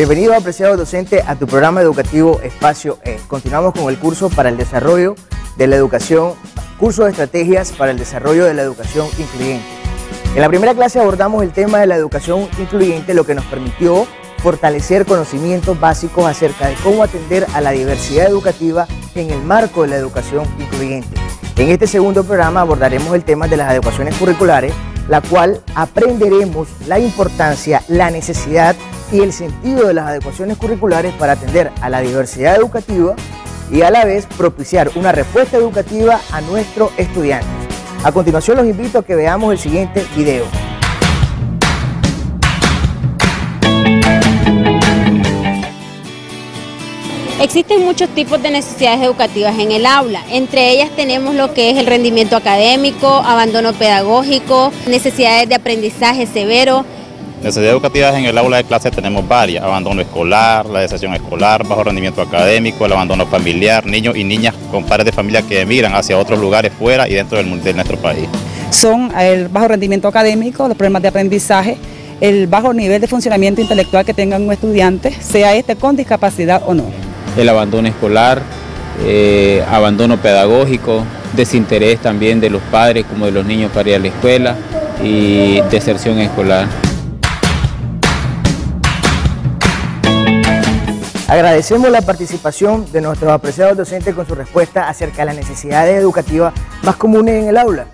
Bienvenido, apreciado docente, a tu programa educativo Espacio E. Continuamos con el curso para el desarrollo de la educación, curso de estrategias para el desarrollo de la educación incluyente. En la primera clase abordamos el tema de la educación incluyente, lo que nos permitió fortalecer conocimientos básicos acerca de cómo atender a la diversidad educativa en el marco de la educación incluyente. En este segundo programa abordaremos el tema de las adecuaciones curriculares, la cual aprenderemos la importancia, la necesidad y el sentido de las adecuaciones curriculares para atender a la diversidad educativa y a la vez propiciar una respuesta educativa a nuestros estudiantes. A continuación los invito a que veamos el siguiente video. Existen muchos tipos de necesidades educativas en el aula. Entre ellas tenemos lo que es el rendimiento académico, abandono pedagógico, necesidades de aprendizaje severo. Necesidades educativas en el aula de clase tenemos varias: abandono escolar, la deserción escolar, bajo rendimiento académico, el abandono familiar, niños y niñas con padres de familia que emigran hacia otros lugares fuera y dentro de nuestro país. Son el bajo rendimiento académico, los problemas de aprendizaje, el bajo nivel de funcionamiento intelectual que tenga un estudiante, sea este con discapacidad o no. El abandono escolar, abandono pedagógico, desinterés también de los padres como de los niños para ir a la escuela y deserción escolar. Agradecemos la participación de nuestros apreciados docentes con su respuesta acerca de las necesidades educativas más comunes en el aula.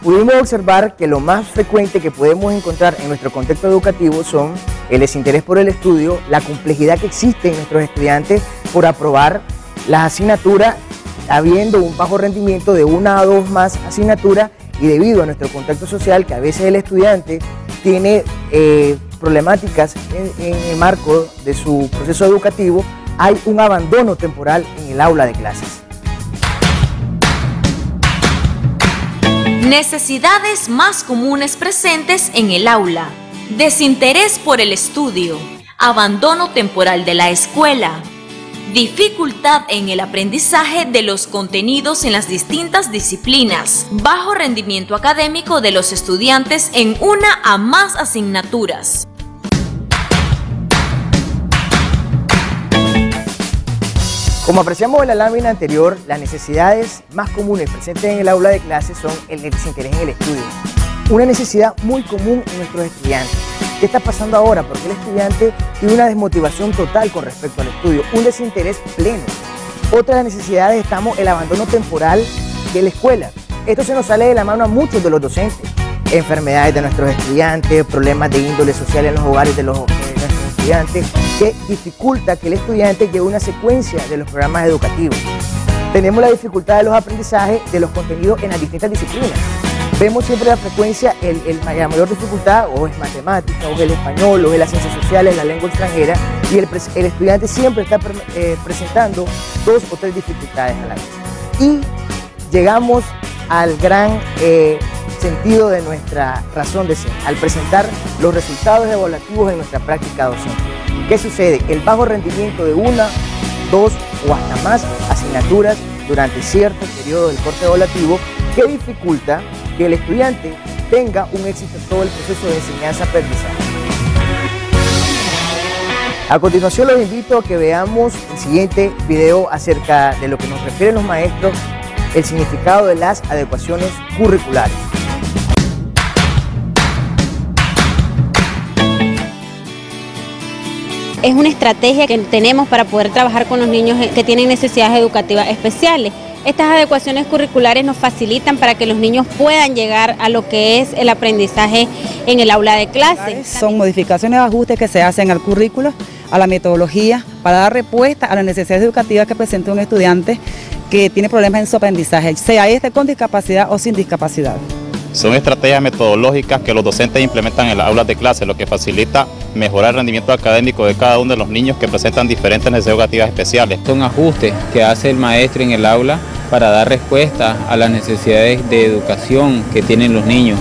Pudimos observar que lo más frecuente que podemos encontrar en nuestro contexto educativo son el desinterés por el estudio, la complejidad que existe en nuestros estudiantes por aprobar las asignaturas, habiendo un bajo rendimiento de una a dos más asignaturas, y debido a nuestro contexto social que a veces el estudiante tiene problemáticas en el marco de su proceso educativo, hay un abandono temporal en el aula de clases. Necesidades más comunes presentes en el aula: desinterés por el estudio, abandono temporal de la escuela, dificultad en el aprendizaje de los contenidos en las distintas disciplinas, bajo rendimiento académico de los estudiantes en una a más asignaturas. Como apreciamos en la lámina anterior, las necesidades más comunes presentes en el aula de clases son el desinterés en el estudio. Una necesidad muy común en nuestros estudiantes. ¿Qué está pasando ahora? Porque el estudiante tiene una desmotivación total con respecto al estudio, un desinterés pleno. Otra de las necesidades estamos el abandono temporal de la escuela. Esto se nos sale de la mano a muchos de los docentes. Enfermedades de nuestros estudiantes, problemas de índole social en los hogares de nuestros estudiantes, que dificulta que el estudiante lleve una secuencia de los programas educativos. Tenemos la dificultad de los aprendizajes de los contenidos en las distintas disciplinas. Vemos siempre la frecuencia, la mayor dificultad o es matemática, o es el español, o es las ciencias sociales, la lengua extranjera, y el estudiante siempre está presentando dos o tres dificultades a la vez. Y llegamos al gran sentido de nuestra razón de ser, al presentar los resultados evaluativos en nuestra práctica docente. ¿Qué sucede? El bajo rendimiento de una, dos o hasta más asignaturas durante cierto periodo del corte evaluativo, que dificulta que el estudiante tenga un éxito en todo el proceso de enseñanza-aprendizaje. A continuación los invito a que veamos el siguiente video acerca de lo que nos refieren los maestros, el significado de las adecuaciones curriculares. Es una estrategia que tenemos para poder trabajar con los niños que tienen necesidades educativas especiales. Estas adecuaciones curriculares nos facilitan para que los niños puedan llegar a lo que es el aprendizaje en el aula de clase. Son modificaciones o ajustes que se hacen al currículo, a la metodología, para dar respuesta a las necesidades educativas que presenta un estudiante que tiene problemas en su aprendizaje, sea este con discapacidad o sin discapacidad. Son estrategias metodológicas que los docentes implementan en las aulas de clase, lo que facilita mejorar el rendimiento académico de cada uno de los niños que presentan diferentes necesidades educativas especiales. Son ajustes que hace el maestro en el aula para dar respuesta a las necesidades de educación que tienen los niños.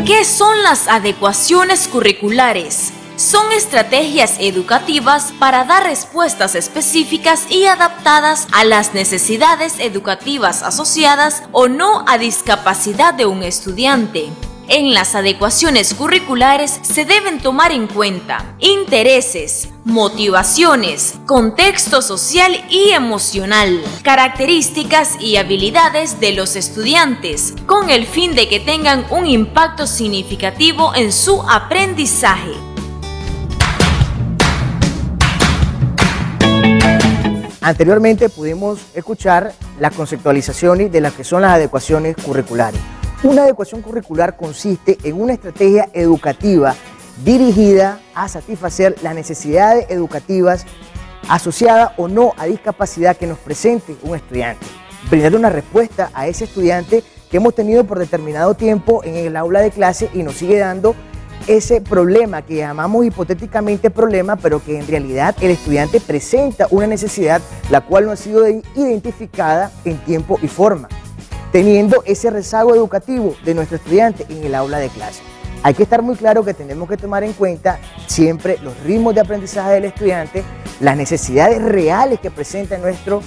¿Qué son las adecuaciones curriculares? Son estrategias educativas para dar respuestas específicas y adaptadas a las necesidades educativas asociadas o no a discapacidad de un estudiante. En las adecuaciones curriculares se deben tomar en cuenta intereses, motivaciones, contexto social y emocional, características y habilidades de los estudiantes, con el fin de que tengan un impacto significativo en su aprendizaje. Anteriormente pudimos escuchar las conceptualizaciones de las que son las adecuaciones curriculares. Una adecuación curricular consiste en una estrategia educativa dirigida a satisfacer las necesidades educativas asociadas o no a discapacidad que nos presente un estudiante. Brindar una respuesta a ese estudiante que hemos tenido por determinado tiempo en el aula de clase y nos sigue dando ese problema que llamamos hipotéticamente problema, pero que en realidad el estudiante presenta una necesidad la cual no ha sido identificada en tiempo y forma, teniendo ese rezago educativo de nuestro estudiante en el aula de clase. Hay que estar muy claro que tenemos que tomar en cuenta siempre los ritmos de aprendizaje del estudiante, las necesidades reales que presenta nuestro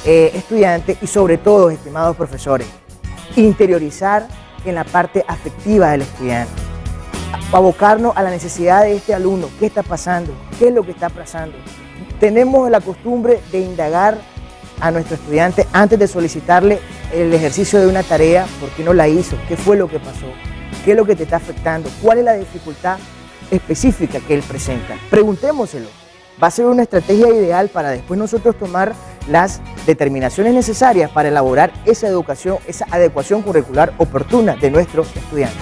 estudiante y sobre todo, estimados profesores, interiorizar en la parte afectiva del estudiante, abocarnos a la necesidad de este alumno, qué está pasando, qué es lo que está pasando. Tenemos la costumbre de indagar a nuestro estudiante antes de solicitarle el ejercicio de una tarea, por qué no la hizo, qué fue lo que pasó, qué es lo que te está afectando, cuál es la dificultad específica que él presenta. Preguntémoselo, va a ser una estrategia ideal para después nosotros tomar las determinaciones necesarias para elaborar esa educación, esa adecuación curricular oportuna de nuestros estudiantes.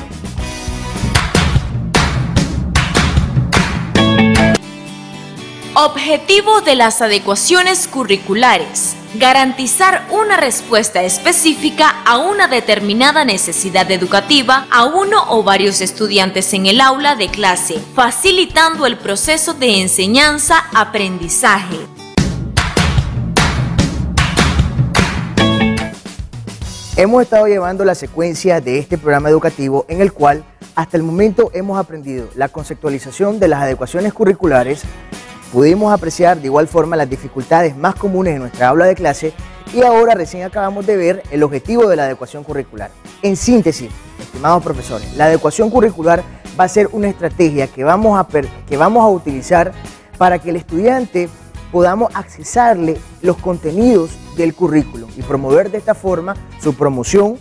Objetivo de las adecuaciones curriculares: garantizar una respuesta específica a una determinada necesidad educativa a uno o varios estudiantes en el aula de clase, facilitando el proceso de enseñanza-aprendizaje. Hemos estado llevando la secuencia de este programa educativo en el cual hasta el momento hemos aprendido la conceptualización de las adecuaciones curriculares. Pudimos apreciar de igual forma las dificultades más comunes en nuestra aula de clase y ahora recién acabamos de ver el objetivo de la adecuación curricular. En síntesis, estimados profesores, la adecuación curricular va a ser una estrategia que vamos a utilizar para que el estudiante podamos accesarle los contenidos del currículo y promover de esta forma su promoción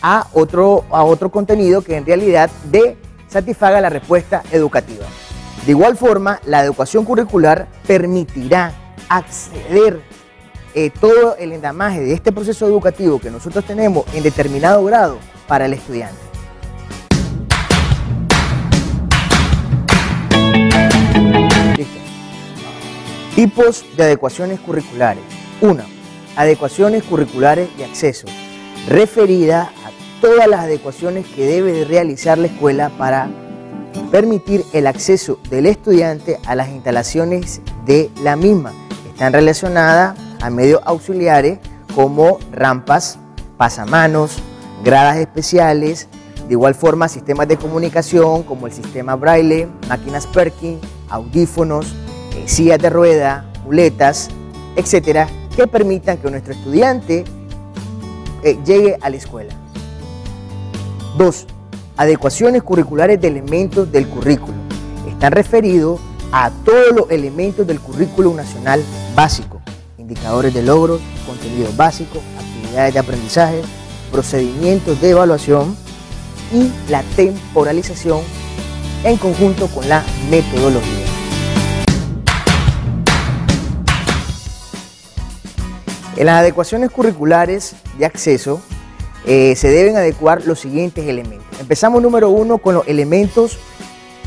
a otro contenido que en realidad satisfaga la respuesta educativa. De igual forma, la adecuación curricular permitirá acceder todo el endamaje de este proceso educativo que nosotros tenemos en determinado grado para el estudiante. Listo. Tipos de adecuaciones curriculares. 1. Adecuaciones curriculares de acceso, referida a todas las adecuaciones que debe de realizar la escuela para permitir el acceso del estudiante a las instalaciones de la misma. Están relacionadas a medios auxiliares como rampas, pasamanos, gradas especiales, de igual forma sistemas de comunicación como el sistema Braille, máquinas Perkin, audífonos, sillas de rueda, muletas, etcétera, que permitan que nuestro estudiante llegue a la escuela. 2. Adecuaciones curriculares de elementos del currículo. Están referidos a todos los elementos del currículo nacional básico, indicadores de logros, contenidos básicos, actividades de aprendizaje, procedimientos de evaluación y la temporalización en conjunto con la metodología. En las adecuaciones curriculares de acceso se deben adecuar los siguientes elementos. Empezamos número 1 con los elementos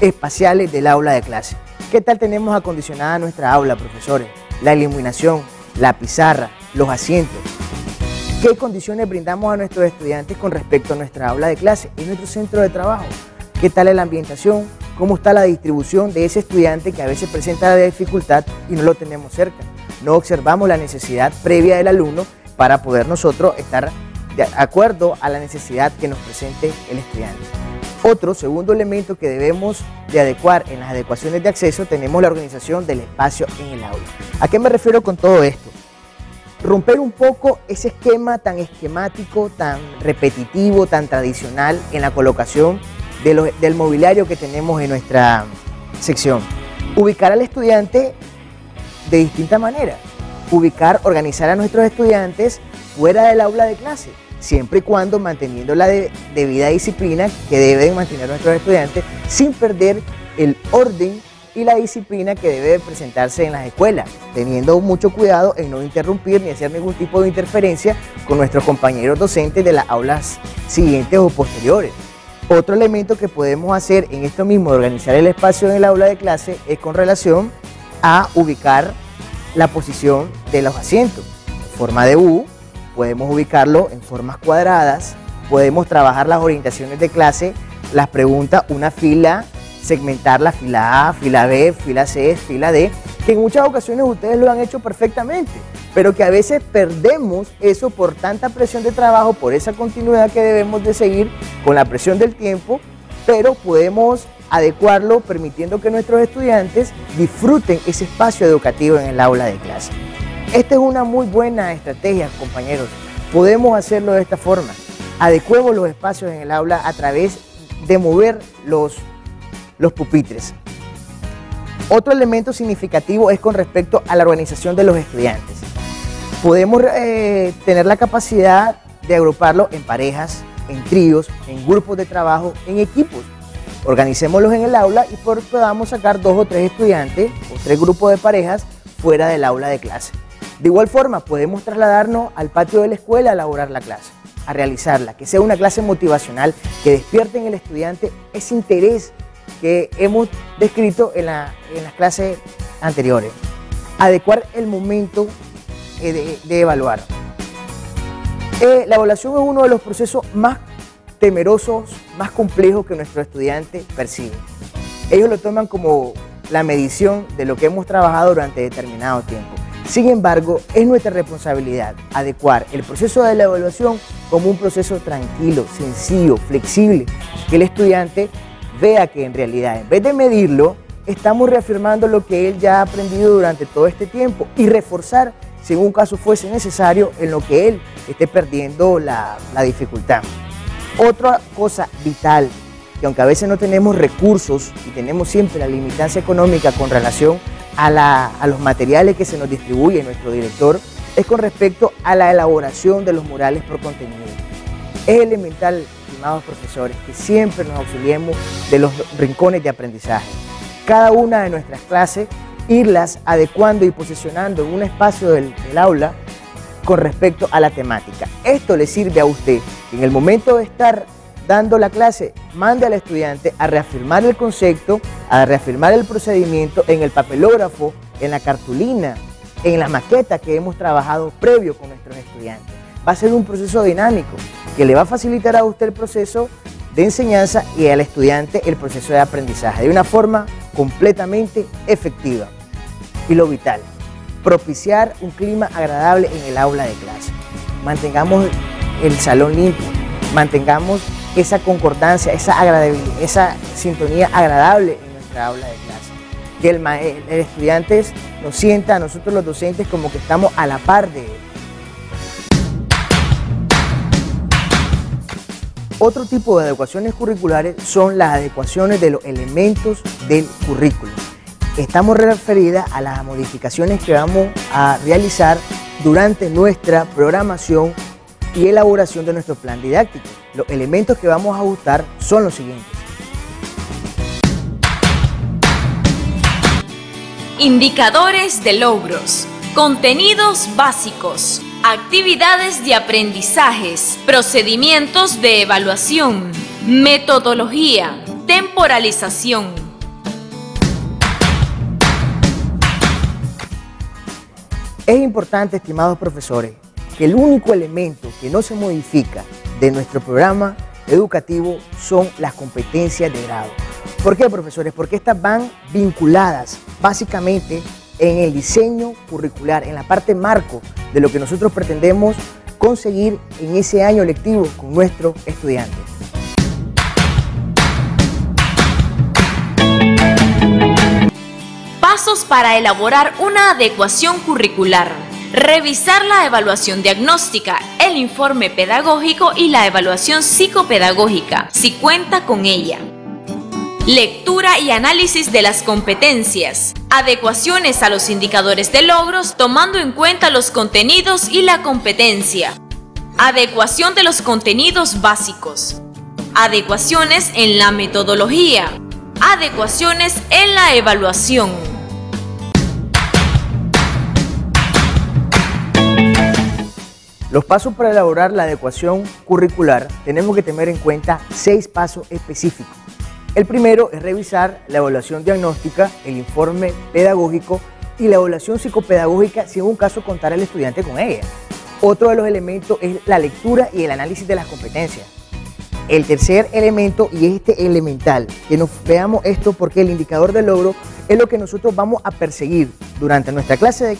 espaciales del aula de clase. ¿Qué tal tenemos acondicionada nuestra aula, profesores? La iluminación, la pizarra, los asientos. ¿Qué condiciones brindamos a nuestros estudiantes con respecto a nuestra aula de clase y nuestro centro de trabajo? ¿Qué tal es la ambientación? ¿Cómo está la distribución de ese estudiante que a veces presenta la dificultad y no lo tenemos cerca? No observamos la necesidad previa del alumno para poder nosotros estar de acuerdo a la necesidad que nos presente el estudiante. Otro segundo elemento que debemos de adecuar en las adecuaciones de acceso tenemos la organización del espacio en el aula. ¿A qué me refiero con todo esto? Romper un poco ese esquema tan esquemático, tan repetitivo, tan tradicional en la colocación del mobiliario que tenemos en nuestra sección. Ubicar al estudiante de distinta manera. Organizar a nuestros estudiantes fuera del aula de clase, siempre y cuando manteniendo la debida disciplina que deben mantener nuestros estudiantes sin perder el orden y la disciplina que debe presentarse en las escuelas, teniendo mucho cuidado en no interrumpir ni hacer ningún tipo de interferencia con nuestros compañeros docentes de las aulas siguientes o posteriores. Otro elemento que podemos hacer en esto mismo de organizar el espacio en el aula de clase es con relación a ubicar la posición de los asientos. En forma de U, podemos ubicarlo en formas cuadradas, podemos trabajar las orientaciones de clase, las preguntas, una fila, segmentar la fila A, fila B, fila C, fila D, que en muchas ocasiones ustedes lo han hecho perfectamente, pero que a veces perdemos eso por tanta presión de trabajo, por esa continuidad que debemos de seguir con la presión del tiempo, pero podemos adecuarlo permitiendo que nuestros estudiantes disfruten ese espacio educativo en el aula de clase. Esta es una muy buena estrategia, compañeros. Podemos hacerlo de esta forma. Adecuemos los espacios en el aula a través de mover los pupitres. Otro elemento significativo es con respecto a la organización de los estudiantes. Podemos tener la capacidad de agruparlos en parejas, en tríos, en grupos de trabajo, en equipos. Organicémoslos en el aula y podamos sacar 2 o 3 estudiantes o 3 grupos de parejas fuera del aula de clase. De igual forma, podemos trasladarnos al patio de la escuela a elaborar la clase, a realizarla, que sea una clase motivacional, que despierte en el estudiante ese interés que hemos descrito en las clases anteriores. Adecuar el momento de evaluar. La evaluación es uno de los procesos más temerosos, más complejos que nuestros estudiantes perciben. Ellos lo toman como la medición de lo que hemos trabajado durante determinado tiempo. Sin embargo, es nuestra responsabilidad adecuar el proceso de la evaluación como un proceso tranquilo, sencillo, flexible, que el estudiante vea que en realidad, en vez de medirlo, estamos reafirmando lo que él ya ha aprendido durante todo este tiempo y reforzar, si en un caso fuese necesario, en lo que él esté perdiendo la dificultad. Otra cosa vital, que aunque a veces no tenemos recursos y tenemos siempre la limitancia económica con relación a los materiales que se nos distribuye nuestro director, es con respecto a la elaboración de los murales por contenido. Es elemental, estimados profesores, que siempre nos auxiliemos de los rincones de aprendizaje. Cada una de nuestras clases, irlas adecuando y posicionando en un espacio del aula con respecto a la temática. Esto le sirve a usted, en el momento de estar dando la clase, mande al estudiante a reafirmar el concepto, a reafirmar el procedimiento en el papelógrafo, en la cartulina, en la maqueta que hemos trabajado previo con nuestros estudiantes. Va a ser un proceso dinámico que le va a facilitar a usted el proceso de enseñanza y al estudiante el proceso de aprendizaje de una forma completamente efectiva. Y lo vital, propiciar un clima agradable en el aula de clase. Mantengamos el salón limpio, mantengamos esa concordancia, esa sintonía agradable en nuestra aula de clase. Que el estudiante nos sienta a nosotros los docentes como que estamos a la par de él. Otro tipo de adecuaciones curriculares son las adecuaciones de los elementos del currículo. Estamos referidas a las modificaciones que vamos a realizar durante nuestra programación y elaboración de nuestro plan didáctico. Los elementos que vamos a ajustar son los siguientes. Indicadores de logros, contenidos básicos, actividades de aprendizajes, procedimientos de evaluación, metodología, temporalización. Es importante, estimados profesores, que el único elemento que no se modifica de nuestro programa educativo son las competencias de grado. ¿Por qué, profesores? Porque estas van vinculadas básicamente en el diseño curricular, en la parte marco de lo que nosotros pretendemos conseguir en ese año lectivo con nuestros estudiantes. Pasos para elaborar una adecuación curricular. Revisar la evaluación diagnóstica, el informe pedagógico y la evaluación psicopedagógica, si cuenta con ella. Lectura y análisis de las competencias. Adecuaciones a los indicadores de logros tomando en cuenta los contenidos y la competencia. Adecuación de los contenidos básicos. Adecuaciones en la metodología. Adecuaciones en la evaluación. Los pasos para elaborar la adecuación curricular tenemos que tener en cuenta 6 pasos específicos. El primero es revisar la evaluación diagnóstica, el informe pedagógico y la evaluación psicopedagógica si en un caso contar el estudiante con ella. Otro de los elementos es la lectura y el análisis de las competencias. El tercer elemento, y este elemental, que nos veamos esto porque el indicador de logro es lo que nosotros vamos a perseguir durante nuestra clase,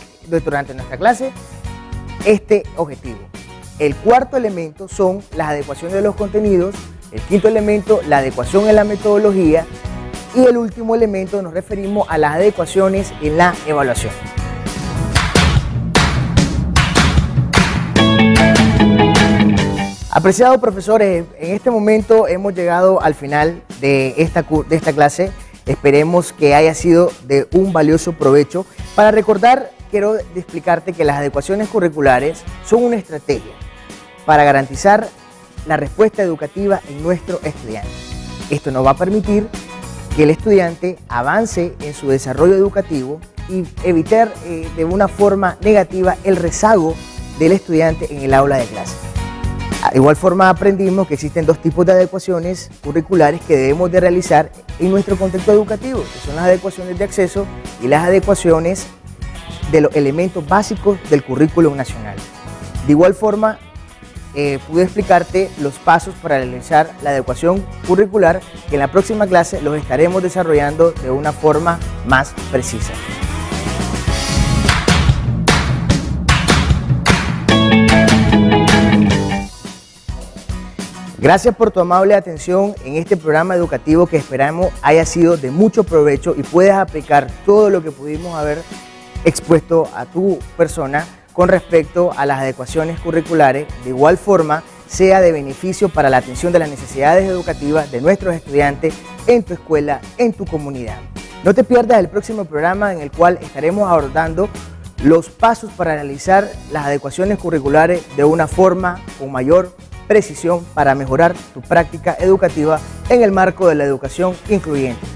este objetivo. El cuarto elemento son las adecuaciones de los contenidos. El quinto elemento, la adecuación en la metodología. Y el último elemento nos referimos a las adecuaciones en la evaluación. Apreciados profesores, en este momento hemos llegado al final de esta clase. Esperemos que haya sido de un valioso provecho. Para recordar, quiero explicarte que las adecuaciones curriculares son una estrategia para garantizar la respuesta educativa en nuestro estudiante. Esto nos va a permitir que el estudiante avance en su desarrollo educativo y evitar de una forma negativa el rezago del estudiante en el aula de clase. De igual forma aprendimos que existen 2 tipos de adecuaciones curriculares que debemos de realizar en nuestro contexto educativo, que son las adecuaciones de acceso y las adecuaciones de los elementos básicos del currículum nacional. De igual forma, pude explicarte los pasos para realizar la adecuación curricular, que en la próxima clase los estaremos desarrollando de una forma más precisa. Gracias por tu amable atención en este programa educativo que esperamos haya sido de mucho provecho y puedas aplicar todo lo que pudimos haber expuesto a tu persona con respecto a las adecuaciones curriculares. De igual forma, sea de beneficio para la atención de las necesidades educativas de nuestros estudiantes en tu escuela, en tu comunidad. No te pierdas el próximo programa en el cual estaremos abordando los pasos para realizar las adecuaciones curriculares de una forma con mayor precisión para mejorar tu práctica educativa en el marco de la educación incluyente.